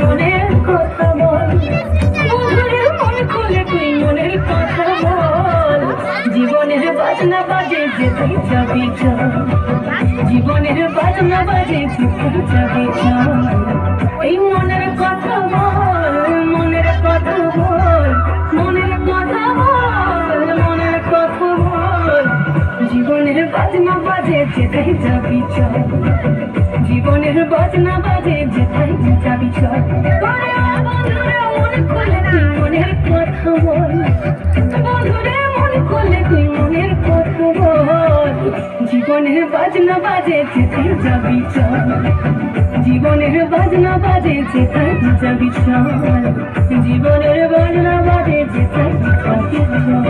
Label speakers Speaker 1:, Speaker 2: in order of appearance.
Speaker 1: মনের কথা বল, বন্ধুরে মন খুলে তুই মনের কথা বল। জীবনের বাজনা বাজে যেতে যাবি চল, জীবনের বাজনা বাজে যেতে যাবি চল। এই মনের কথা বল, মনের কথা বল, মনের কথা বল, মনের কথা বল। জীবনের বাজনা বাজে যেতে যাবি চল, জীবনের বাজনা বাজে যেতে যাবি চল। বন্ধুরে মন খুলে তুই মনের কথা বল, বন্ধুরে মন খুলে তুই মনের কথা বল। জীবনের বাজনা বাজে যেতে যাবি চল, জীবনের বাজনা বাজে যেতে যাবি চল, জীবনের বাজনা বাজে যেতে যাবি চল।